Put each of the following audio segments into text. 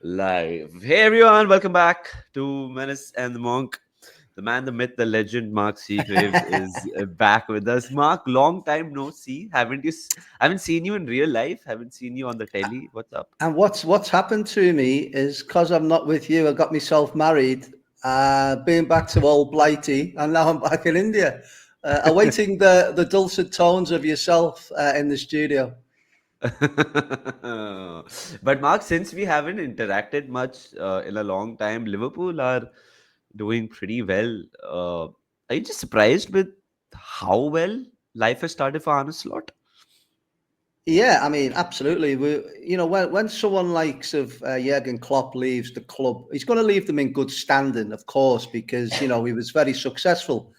Live. Hey everyone, welcome back to Menace and the Monk. The man, the myth, the legend, Mark Seagraves is back with us. Mark, long time no see. Haven't seen you in real life. Haven't seen you on the telly. What's up? And what's happened to me is because I'm not with you, I got myself married, being back to old Blighty, and now I'm back in India, awaiting the dulcet tones of yourself in the studio. But Mark, since we haven't interacted much in a long time, Liverpool are doing pretty well. Are you just surprised with how well life has started for Arne Slot? Yeah, I mean, absolutely. When someone likes of Jurgen Klopp leaves the club, he's going to leave them in good standing, of course, because he was very successful.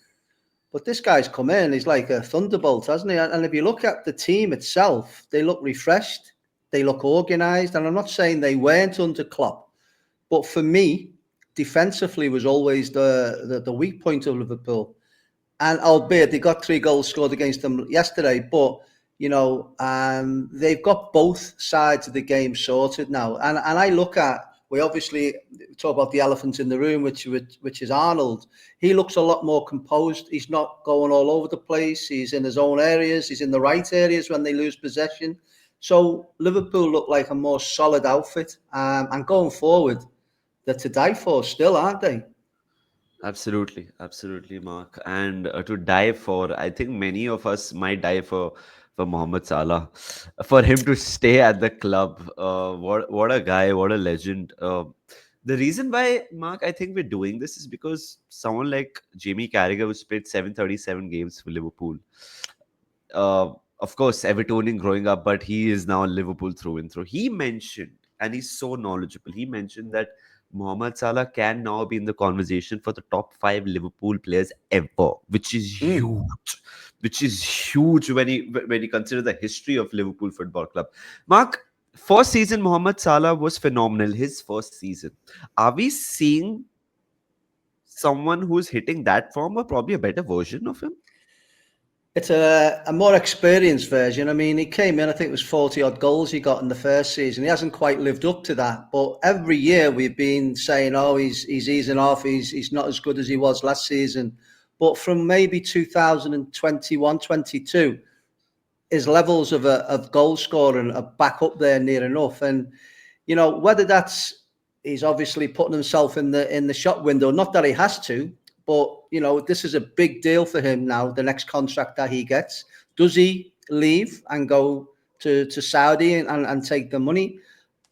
But this guy's come in, he's like a thunderbolt, hasn't he? And if you look at the team itself, they look refreshed, they look organised. And I'm not saying they weren't under Klopp, but for me, defensively was always the weak point of Liverpool. And albeit they got 3 goals scored against them yesterday, but they've got both sides of the game sorted now. And I look at, we obviously talk about the elephant in the room, which is Arnold. He looks a lot more composed. He's not going all over the place. He's in his own areas. He's in the right areas when they lose possession. So Liverpool look like a more solid outfit. And going forward, they're to die for still, aren't they? Absolutely, absolutely, Mark. And to die for, I think many of us might die for Mohamed Salah, for him to stay at the club. What a guy, what a legend. The reason why, Mark, I think we're doing this is because someone like Jamie Carragher, who's played 737 games for Liverpool. Of course, Evertonian growing up, but he is now Liverpool through and through. He mentioned, and he's so knowledgeable. He mentioned that Mohamed Salah can now be in the conversation for the top five Liverpool players ever, which is Mm. huge. Which is huge when you consider the history of Liverpool Football Club. Mark, first season Mohamed Salah was phenomenal. His first season. Are we seeing someone who's hitting that form, or probably a better version of him? It's a more experienced version. I mean, he came in, I think it was 40 odd goals he got in the first season. He hasn't quite lived up to that. But every year we've been saying, oh, he's easing off. He's not as good as he was last season. But from maybe 2021, 22, his levels of goal scoring are back up there near enough. And, whether he's obviously putting himself in the shop window, not that he has to, but this is a big deal for him now. The next contract that he gets, does he leave and go to Saudi and take the money?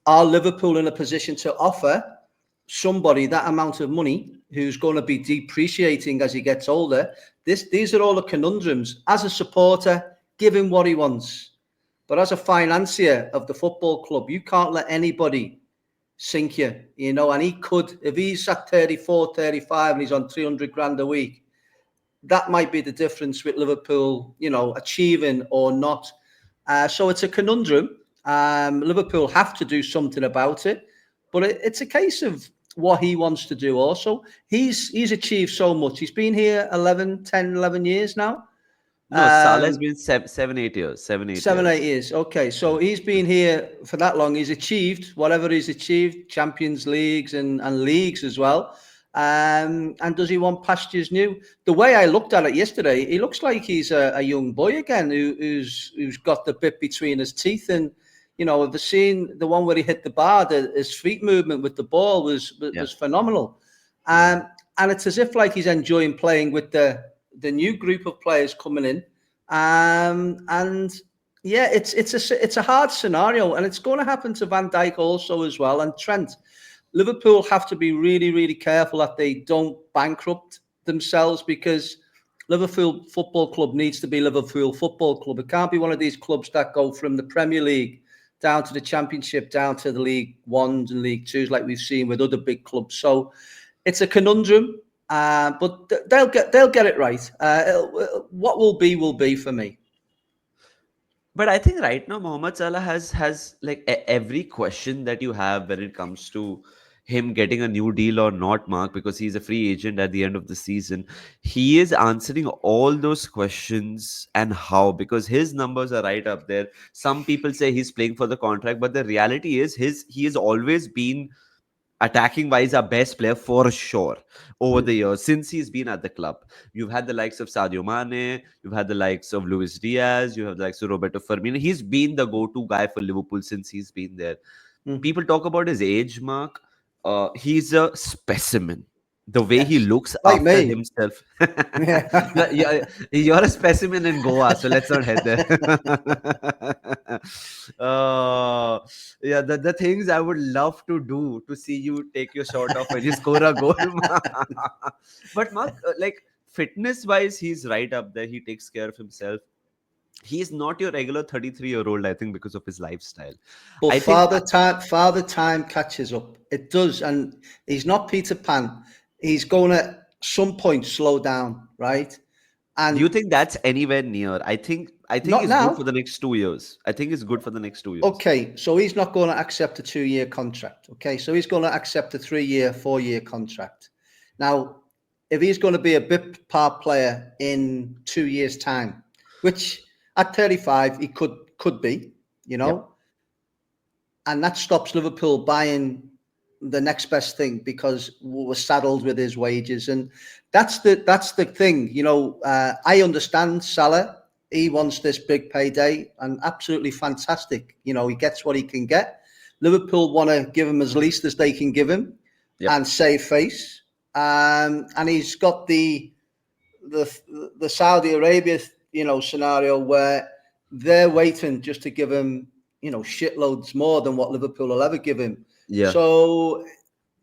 Are Liverpool in a position to offer somebody that amount of money who's going to be depreciating as he gets older? These are all the conundrums. As a supporter, give him what he wants. But as a financier of the football club, you can't let anybody sink you, and he could, if he's at 34, 35 and he's on 300 grand a week, that might be the difference with Liverpool, achieving or not. So it's a conundrum. Liverpool have to do something about it, but it's a case of what he wants to do also. He's achieved so much. He's been here 11 years now. No, Salah has Um, been 7, 8 years. 7, 8 years. Okay, so he's been here for that long. He's achieved whatever he's achieved, Champions Leagues and leagues as well. And does he want pastures new? The way I looked at it yesterday, he looks like he's a young boy again who's got the bit between his teeth. And the scene, the one where he hit the bar, his feet movement with the ball Yeah, was phenomenal. yeah. And it's as if like he's enjoying playing with the new group of players coming in. And yeah, it's a hard scenario, and it's going to happen to Van Dijk also as well, and Trent. Liverpool have to be really, really careful that they don't bankrupt themselves, because Liverpool Football Club needs to be Liverpool Football Club. It can't be one of these clubs that go from the Premier League down to the Championship, down to the League Ones and League Twos, like we've seen with other big clubs. So it's a conundrum, but they'll get it right. What will be for me. But I think right now Mohamed Salah has like every question that you have when it comes to him getting a new deal or not, Mark, because he's a free agent at the end of the season. He is answering all those questions and how, because his numbers are right up there. Some people say he's playing for the contract, but the reality is he has always been attacking wise our best player for sure over the Mm. years since he's been at the club. You've had the likes of Sadio Mane, you've had the likes of Luis Diaz, you have the likes of Roberto Firmino. He's been the go-to guy for Liverpool since he's been there. Mm. People talk about his age, Mark. He's a specimen. The way he Yes, looks like after me. himself. you're, Yeah. you're, you're a specimen in Goa, so let's not head there. uh, yeah, the things I would love to do to see you take your shot off when you score a goal. But Mark, like fitness wise, he's right up there. He takes care of himself. He is not your regular 33-year-old, I think, because of his lifestyle. But I think father time catches up. It does, and he's not Peter Pan. He's going to some point slow down, right? Do you And think that's anywhere near? I think not it's good for now. the next 2 years. I think it's good for the next 2 years. Okay, so he's not going to accept a 2 year contract. Okay, so he's going to accept a 3 year, 4 year contract. Now, if he's going to be a bit part player in 2 years' time, which at 35 he could be, you Yep. know, and that stops Liverpool buying the next best thing because we're saddled with his wages, and that's the thing. I understand Salah. He wants this big payday, and absolutely fantastic. He gets what he can get. Liverpool want to give him as least as they can give him, Yep. and save face. And he's got the Saudi Arabia, scenario where they're waiting just to give him, shitloads more than what Liverpool will ever give him. Yeah. So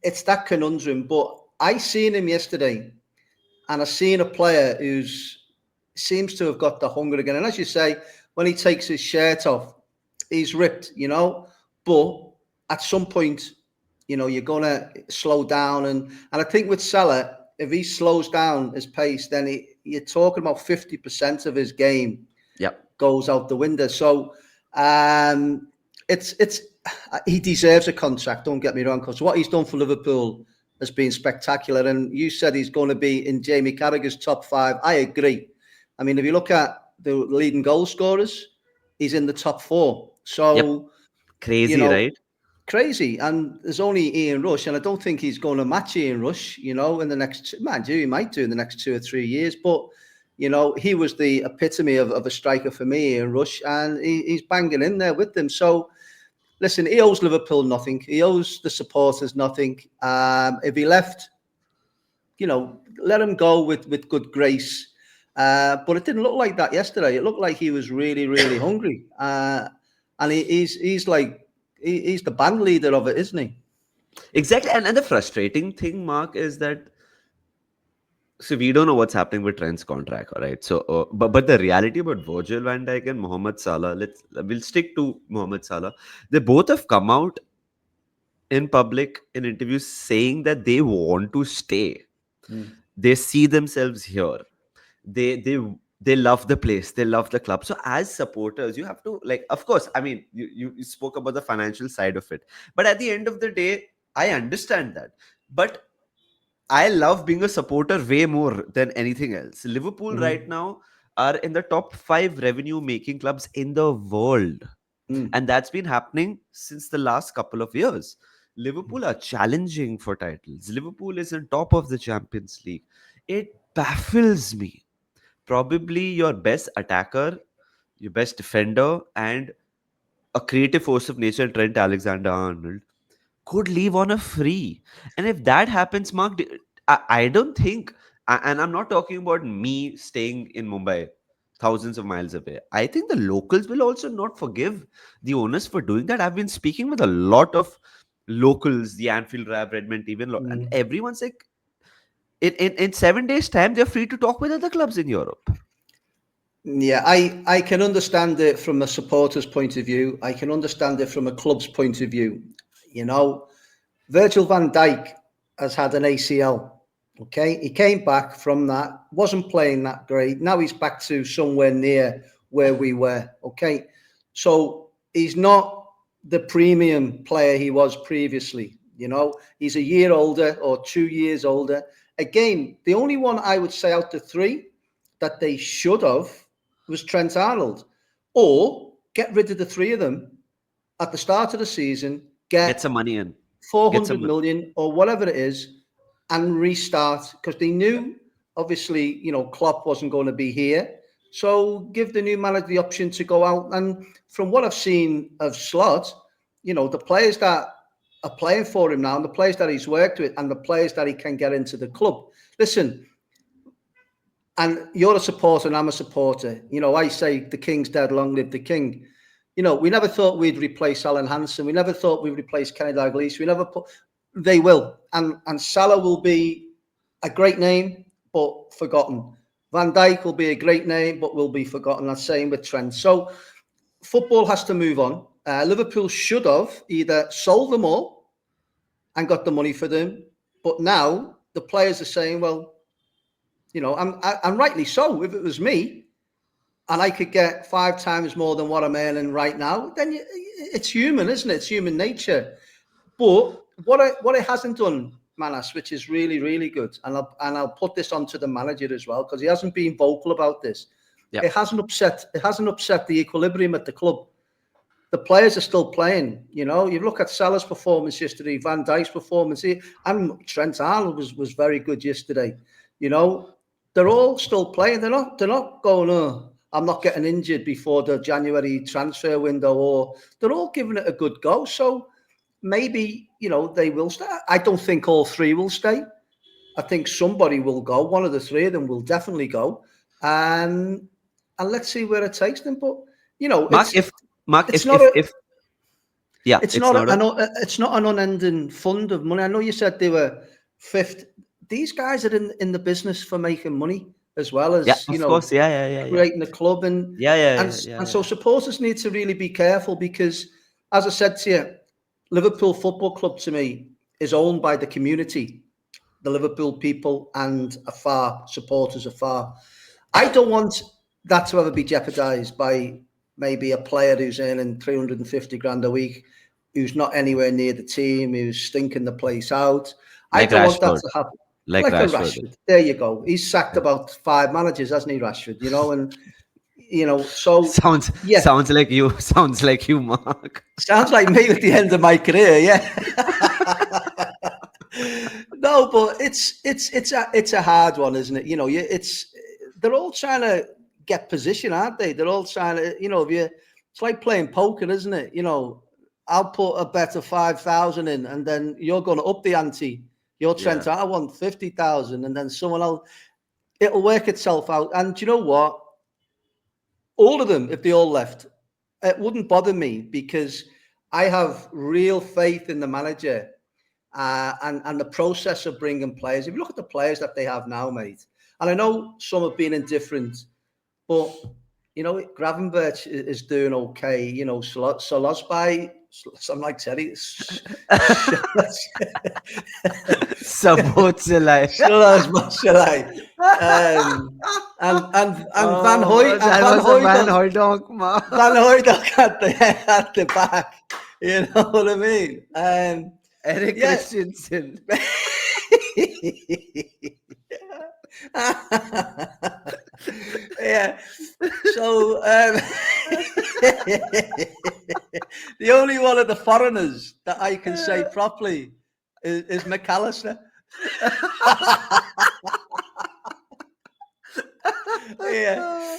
it's that conundrum. But I seen him yesterday, and I seen a player who's seems to have got the hunger again. And as you say, when he takes his shirt off, he's ripped, But at some point, you're gonna slow down, and I think with Salah, if he slows down his pace, then you're talking about 50% of his game Yep. goes out the window. So um, it's he deserves a contract. Don't get me wrong, because what he's done for Liverpool has been spectacular. And you said he's going to be in Jamie Carragher's top five. I agree. I mean, if you look at the leading goal scorers, he's in the top four. Yep. So you Crazy, know, right? crazy. And there's only Ian Rush, and I don't think he's going to match Ian Rush, in the next, man, he might do in the next 2 or 3 years. But, he was the epitome of a striker for me, Ian Rush, and he's banging in there with them. So, listen, he owes Liverpool nothing. He owes the supporters nothing. If he left, let him go with good grace. But it didn't look like that yesterday. It looked like he was really, really hungry. And he's the band leader of it, isn't he? Exactly. And the frustrating thing, Mark, is that so we don't know what's happening with Trent's contract, all right? So, but the reality about Virgil van Dijk and Mohamed Salah, we'll stick to Mohamed Salah. They both have come out in public in interviews saying that they want to stay. Mm. They see themselves here. They love the place, they love the club. So as supporters, you have to, like, of course, I mean, you spoke about the financial side of it, but at the end of the day, I understand that. But I love being a supporter way more than anything else. Liverpool right Mm. now are in the top 5 revenue making clubs in the world, Mm. and that's been happening since the last couple of years. Liverpool are challenging for titles. Liverpool is on top of the Champions League. It baffles me. Probably your best attacker, your best defender, and a creative force of nature, Trent Alexander Arnold, could leave on a free. And if that happens, Mark, I don't think, and I'm not talking about me staying in Mumbai, thousands of miles away. I think the locals will also not forgive the owners for doing that. I've been speaking with a lot of locals, the Anfield Rab, Redmond, even, and Mm. everyone's like, in 7 days' time, they're free to talk with other clubs in Europe. Yeah, I can understand it from a supporter's point of view. I can understand it from a club's point of view. You know, Virgil van Dijk has had an ACL. Okay, he came back from that, wasn't playing that great. Now he's back to somewhere near where we were. Okay, so he's not the premium player he was previously. He's a year older or 2 years older. Again, the only one I would say out of three that they should have was Trent Arnold, or get rid of the three of them at the start of the season, Get some get money in. Get 400 some. million or whatever it is, and restart, because they Yeah. knew, obviously, Klopp wasn't going to be here. So give the new manager the option to go out. And from what I've seen of Slot, the players that are playing for him now, and the players that he's worked with, and the players that he can get into the club. Listen, and you're a supporter and I'm a supporter. I say the king's dead, long live the king. We never thought we'd replace Alan Hansen. We never thought we'd replace Kenny Dalglish. They will. And Salah will be a great name, but forgotten. Van Dijk will be a great name, but will be forgotten. That's same with Trent. So football has to move on. Liverpool should have either sold them all and got the money for them. But now the players are saying, well, and rightly so. If it was me, and I could get 5 times more than what I'm earning right now, then it's human, isn't it? It's human nature. But what it hasn't done, Manas, which is really, really good, and I'll put this onto the manager as well, because he hasn't been vocal about this. Yeah. It hasn't upset the equilibrium at the club. The players are still playing. You look at Salah's performance yesterday, Van Dijk's performance, and Trent Arnold was very good yesterday. They're all still playing. They're not going, oh, I'm not getting injured before the January transfer window, or they're all giving it a good go. So maybe, they will stay. I don't think all three will stay. I think somebody will go. One of the three of them will definitely go. And let's see where it takes them. But, Mark, it's not a, yeah, it's it's not not a. it's not an unending fund of money. I know you said they were fifth. These guys are in the business for making money as well Yeah, as, of course. Yeah. creating a club. And Yeah, yeah, and yeah, yeah, and yeah. so supporters need to really be careful, because, as I said to you, Liverpool Football Club to me is owned by the community, the Liverpool people, and supporters afar. I don't want that to ever be jeopardised by maybe a player who's earning 350 grand a week, who's not anywhere near the team, who's stinking the place out. I Like don't want that Rashford. to happen. Like Like a Rashford. Rashford. There you go. He's sacked Yeah. about 5 managers, hasn't he, Rashford? And so Sounds yeah, sounds like you. Sounds like you, Mark. sounds like me at the end of my career. Yeah. No, but it's a hard one, isn't it? They're all trying to get position, aren't they? They're all trying to, it's like playing poker, isn't it? I'll put a bet of 5,000 in, and then you're going to up the ante. You're Yeah. Trent, I want 50,000, and then someone else. It'll work itself out. And do you know what? All of them, if they all left, it wouldn't bother me, because I have real faith in the manager, and the process of bringing players. If you look at the players that they have now, mate, and I know some have been indifferent, but Gravenberch is doing okay. Solosby, I'm like Terry. Sabotsalai. Solosby, and Van Hoy, That was a Van Hooydonk, Mark. Van Hooydonk at the back. You know what I mean? Eric Christensen. Yeah. So the only one of the foreigners that I can say properly is McAllister. Yeah.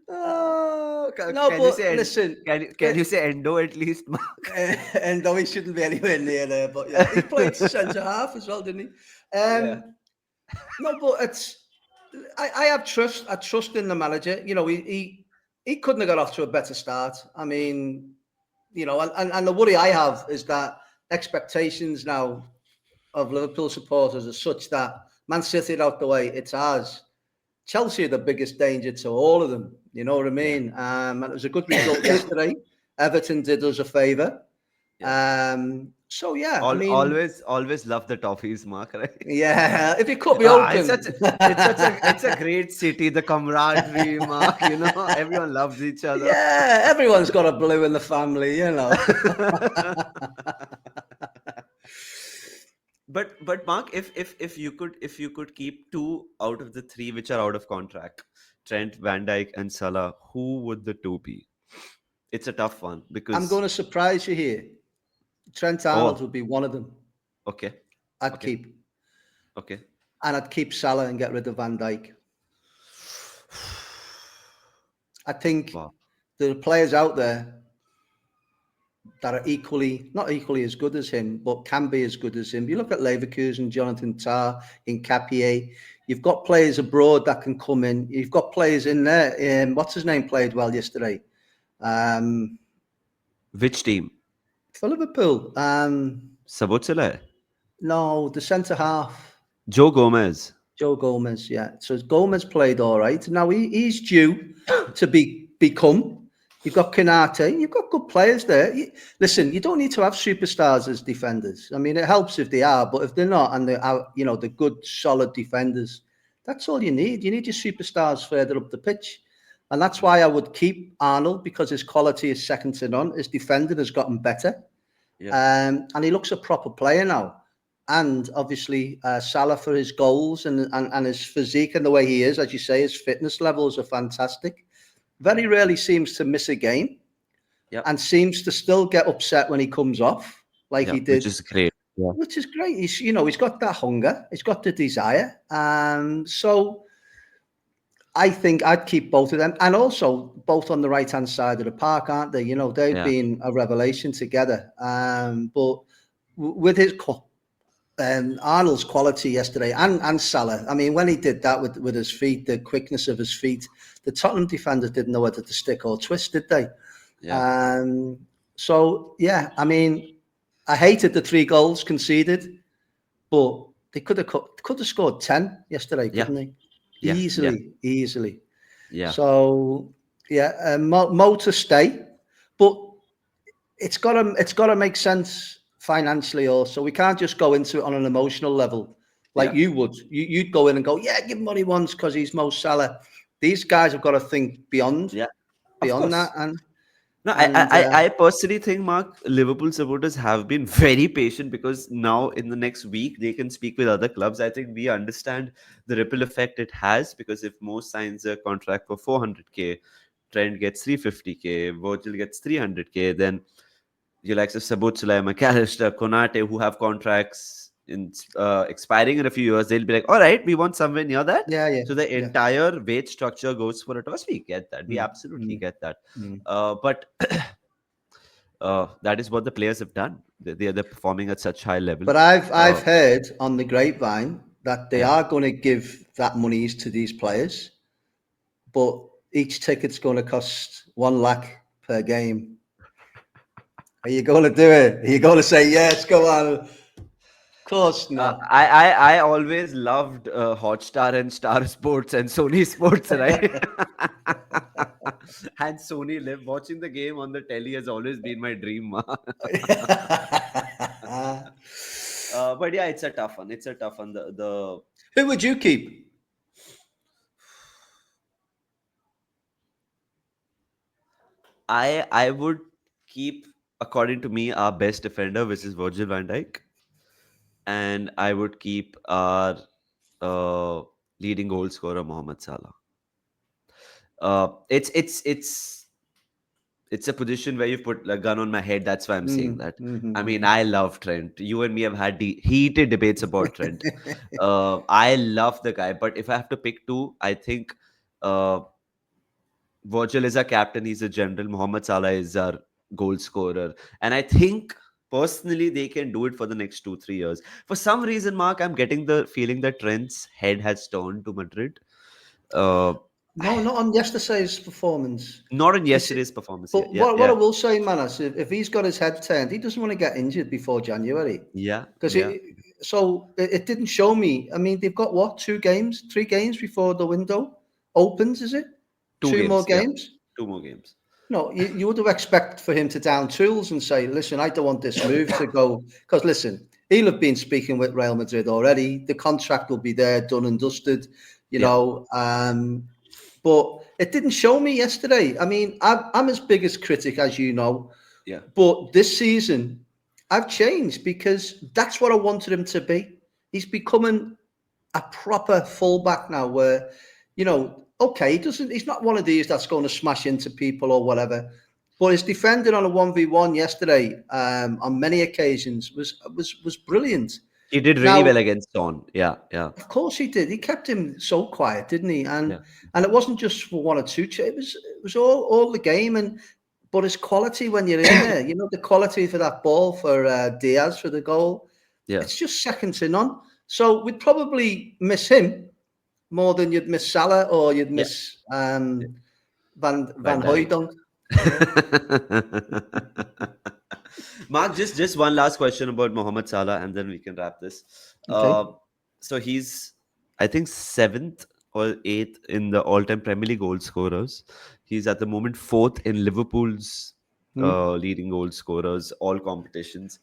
No, can you say listen. Can you say Endo at least, Mark? And though he shouldn't be anywhere near there, but yeah, he played centre half as well, didn't he? Yeah. No, but I have trust. I trust in the manager. He couldn't have got off to a better start. I mean, and the worry I have is that expectations now of Liverpool supporters are such that Man City out the way, it's ours. Chelsea are the biggest danger to all of them. You know what I mean? And it was a good result yesterday. Everton did us a favour. So yeah, I mean, always love the toffees, Mark. Right? Yeah, if you cut me open, it's a great city. The camaraderie, Mark. Everyone loves each other. Yeah, everyone's got a blue in the family. but Mark, if you could keep two out of the three which are out of contract, Trent, Van Dijk, and Salah, who would the two be? It's a tough one I'm going because to surprise you here. Trent Arnold oh, would be one of them. okay, I'd okay, keep, okay. and I'd keep Salah and get rid of Van Dijk. I think Wow. there are players out there that are not equally as good as him, but can be as good as him. You look at Leverkusen, Jonathan Tah, Nkapie. You've got players abroad that can come in. You've got players in there. What's his name played well yesterday? Um, Which team? for Liverpool. Sabotele? No, the centre half. Joe Gomez. Joe Gomez, yeah. So Gomez played all right. Now he's due to become. You've got Kanate. You've got good players there. Listen, you don't need to have superstars as defenders. I mean, it helps if they are, but if they're not and they're out, the good, solid defenders, that's all you need. You need your superstars further up the pitch. And that's Yeah, why I would keep Arnold, because his quality is second to none. His defending has gotten better. yeah, And he looks a proper player now. And obviously, Salah for his goals and his physique and the way he is, as you say, his fitness levels are fantastic. Very rarely seems to miss a game yeah, and seems to still get upset when he comes off, like yeah. he Which did, is great. Yeah, which is great. He's got that hunger, he's got the desire. So I think I'd keep both of them, and also both on the right hand side of the park, aren't they? They've yeah, been a revelation together. But with his Arnold's quality yesterday, and Salah. I mean, when he did that with his feet, the quickness of his feet, the Tottenham defenders didn't know whether to stick or twist, did they? yeah, Um, so yeah, I mean, I hated the 3 goals conceded, but they could have scored 10 yesterday, yeah, couldn't they? yeah, yeah, Easily. yeah, So yeah, Mo to stay, but it's got to make sense financially also. We can't just go into it on an emotional level like yeah, you would. You'd go in and go, yeah, give him what he wants because he's Mo Salah. These guys have got to think beyond yeah. Of beyond that, course. and No, and I personally think, Mark, Liverpool supporters have been very patient because now in the next week they can speak with other clubs. I think we understand the ripple effect it has because if Mo signs a contract for 400k, Trent gets 350k, Virgil gets 300k, then you like Sabutulai, McAllister, Konate, who have contracts in expiring in a few years, they'll be like, all right, we want somewhere near that. yeah, yeah, So the yeah. entire wage structure goes for a toss. We get that. We Mm, absolutely mm, get that. mm. But that is what the players have done. They're performing at such high level. But I've Uh, I've heard on the grapevine that they yeah. are going to give that monies to these players, but each ticket's going to cost 1 lakh per game. Are you going to do it? Are you going to say yes? Go on. Of course not. I always loved Hotstar and Star Sports and Sony Sports, right? And Sony Live. Watching the game on the telly has always been my dream. But yeah, it's a tough one. It's a tough one. The Who would you keep? I would keep, according to me, our best defender, which is Virgil van Dijk, and I would keep our uh, leading goal scorer Mohamed Salah. It's a position where you put a gun on my head. That's why I'm saying Mm, that. I mean, mm-hmm. I love Trent. You and me have had heated debates about Trent. I love the guy, but if I have to pick two, I think uh, Virgil is our captain. He's a general. Mohamed Salah is our goal scorer, and I think personally they can do it for the next 2 3 years. For some reason, Mark, I'm getting the feeling that Trent's head has turned to Madrid. Uh, No, not on yesterday's performance. Not in It's, yesterday's performance. Yeah, but yeah, what I yeah, will say, Manas, if he's got his head turned, he doesn't want to get injured before January. yeah, Because yeah. it didn't show me. I mean, they've got what, 2 games, 3 games before the window opens, is it? Two 2 more games. Yeah, games? two more games. No, you would have expected for him to down tools and say, listen, I don't want this move to go. Because listen, he'll have been speaking with Real Madrid already. The contract will be there, done and dusted, you Yeah, know. But it didn't show me yesterday. I mean, I'm as big a critic as you know, yeah, but this season, I've changed because that's what I wanted him to be. He's becoming a proper fullback now where, okay, he's not one of these that's going to smash into people or whatever. But his defending on a 1v1 yesterday, on many occasions, was brilliant. He did really Now, well against Son. Yeah, yeah, of course he did. He kept him so quiet, didn't he? And yeah, and it wasn't just for one or two. It was all the game. And but his quality when you're in there, the quality for that ball for Diaz for the goal, yeah, it's just second to none. So we'd probably miss him more than you'd miss Salah or you'd yeah. miss Yeah. Van Van Dijk. Hooijdonk. Yeah. Mark, just one last question about Mohamed Salah, and then we can wrap this. Okay. Uh, so he's, I think, seventh or eighth in the all-time Premier League goal scorers. He's at the moment fourth in Liverpool's Hmm. leading goal scorers, all competitions.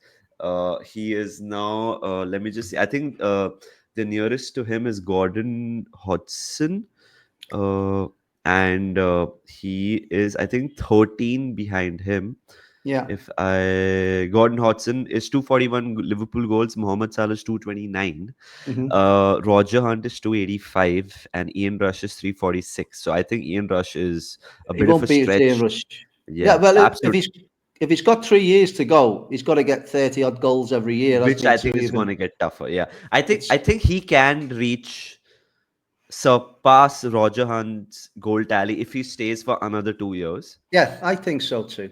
He is now. Let me just see. I think the nearest to him is Gordon Hodgson, uh, and he is, I think, 13 behind him. Yeah. If I Gordon Hodgson is 241 Liverpool goals, Mohamed Salah is 229, Hmm. Roger Hunt is 285, and Ian Rush is 346. So I think Ian Rush is a He bit of a won't beat Ian stretch. Rush. Yeah. Yeah, Well, if absolutely. he's got 3 years to go, he's got to get 30 odd goals every year, hasn't Which he? I To think is going even to get tougher. Yeah, I it's think he can surpass Roger Hunt's goal tally if he stays for another 2 years. yeah, I think so too.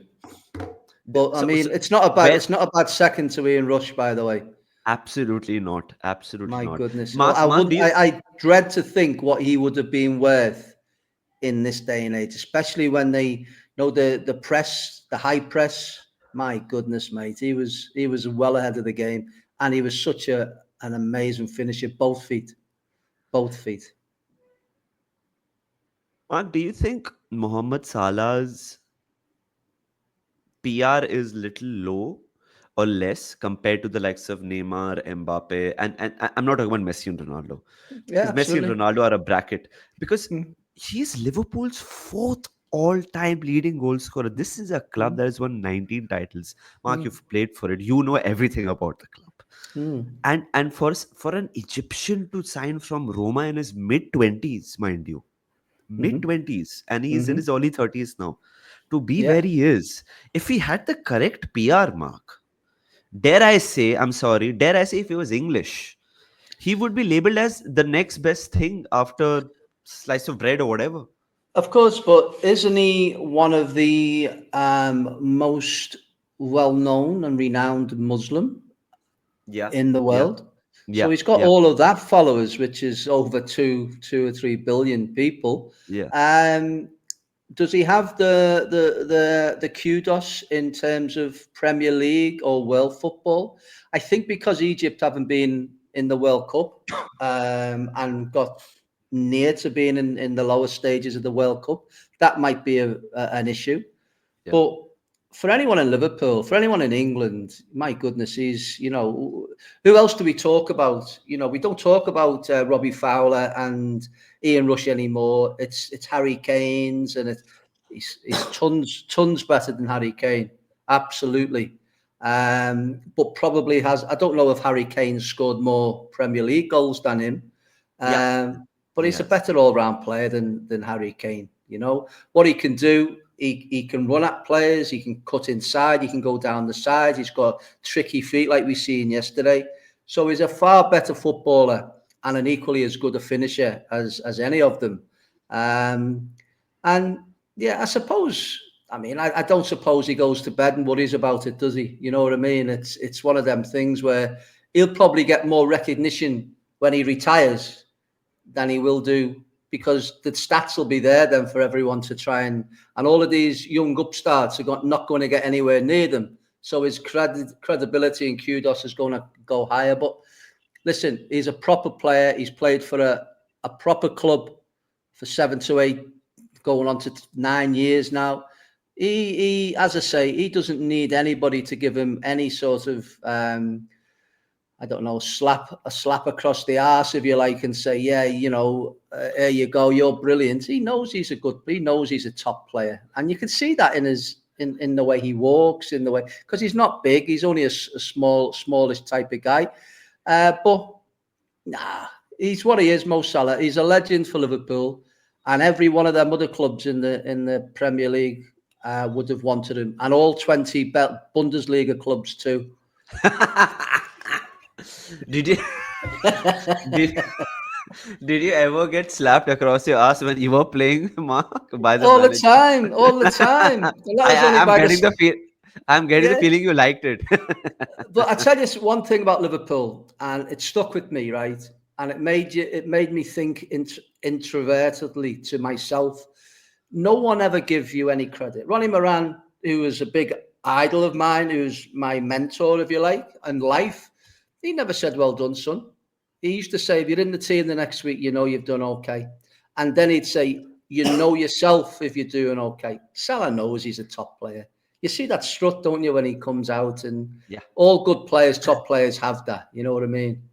But I So mean, where it's not a bad second to Ian Rush, by the way. absolutely not, absolutely My not. goodness. Well, Mark, Mark, do you? I dread to think what he would have been worth in this day and age, especially when the press, the high press. My goodness, mate, he was well ahead of the game, and he was such an amazing finisher, both feet, both feet. Mark, do you think Mohamed Salah's PR is little low or less compared to the likes of Neymar, Mbappe, and I'm not talking about Messi and Ronaldo, Yeah, because Messi and absolutely. Ronaldo are a bracket, because Mm, he's Liverpool's fourth all-time leading goal scorer. This is a club mm, that has won 19 titles. Mark, mm, you've played for it. You know everything about the club. mm, And for an Egyptian to sign from Roma in his mid 20s, mind you, mid mm, 20s, and he's in mm. his early 30s now, to be Yeah. where he is, if he had the correct PR, Mark, dare I say, I'm sorry, dare I say, if he was English, he would be labeled as the next best thing after slice of bread or whatever. Of course, but isn't he one of the most well-known and renowned Muslim Yeah, in the yeah, world? So yeah, he's got yeah, all of that followers, which is over 2 or 3 billion people. yeah, Um, does he have the kudos in terms of Premier League or world football? I think because Egypt haven't been in the World Cup and got near to being in the lower stages of the World Cup, that might be an issue. yeah, But for anyone in Liverpool, for anyone in England, my goodness, who else do we talk about? We don't talk about Robbie Fowler and Ian Rush anymore. It's Harry Kane's, and he's tons better than Harry Kane, absolutely. But probably has. I don't know if Harry Kane scored more Premier League goals than him, yeah, but he he's a has. better all-round player than Harry Kane. What he can do. He can run at players. He can cut inside. He can go down the side. He's got tricky feet like we seen yesterday. So he's a far better footballer and an equally as good a finisher as any of them. Um, and yeah, I suppose. I mean, I don't suppose he goes to bed and worries about it, does he? You know what I mean? It's one of them things where he'll probably get more recognition when he retires than he will do because the stats will be there then for everyone to try and all of these young upstarts are not going to get anywhere near them. So his credibility and kudos is going to go higher. But listen, he's a proper player. He's played for a proper club for 7 to 8, going on to 9 years now. As I say, he doesn't need anybody to give him any sort of I don't know, a slap across the arse, if you like, and say, yeah, there you go, you're brilliant. He knows he's a top player, and you can see that in the way he walks, in the way, because he's not big. He's only a smallish type of guy. But nah, he's what he is, Mo Salah. He's a legend for Liverpool, and every one of them other clubs in the Premier League would have wanted him, and all 20 Bundesliga clubs too. Did you did did you ever get slapped across your ass when you were playing, Mark, by the All the manager? time, all the time. And that was only I'm by getting the the feel. I'm getting the yeah. feeling you liked it. But I tell you one thing about Liverpool, and it stuck with me, right? And it made me think introvertedly to myself. No one ever gives you any credit. Ronnie Moran, who was a big idol of mine, who's my mentor, if you like, in life, he never said, "Well done, son." He used to say, "If you're in the team the next week, you know you've done okay." And then he'd say, "You know yourself if you're doing okay." Salah knows he's a top player. You see that strut, don't you, when he comes out? And Yeah. all good players, top players, have that. You know what I mean?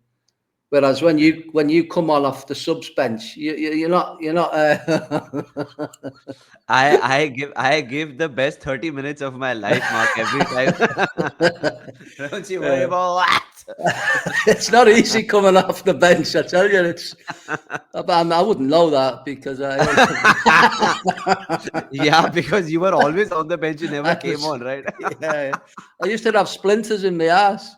Whereas when you come on off the subs bench, you're not. I give the best 30 minutes of my life, Mark, every time. Don't you worry uh, about it's not easy coming off the bench. I tell you, it's. I wouldn't know that because that. Yeah, because you were always on the bench, you never I came was, on, right? yeah, I used to have splinters in my ass.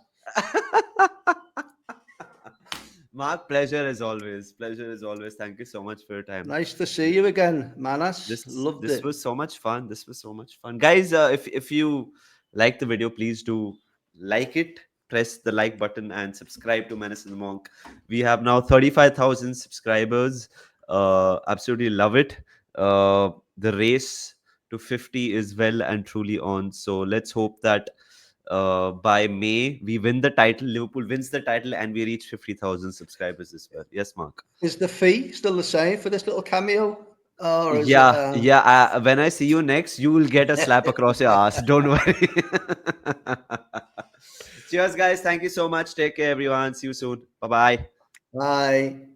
Mark, pleasure as always. Pleasure as always. Thank you so much for your time. Nice to see you again, Manas. This Loved this it. was so much fun. This was so much fun, guys. If you like the video, please do like it. Press the like button and subscribe to Menace and the Monk. We have now 35,000 subscribers. Absolutely love it. The race to 50 is well and truly on. So let's hope that by May we win the title. Liverpool wins the title and we reach 50,000 subscribers as well. Yes, Mark. Is the fee still the same for this little cameo, or is it? Yeah, yeah. When I see you next, you will get a slap across your ass. Don't worry. Cheers, guys. Thank you so much. Take care, everyone. See you soon. Bye bye. Bye.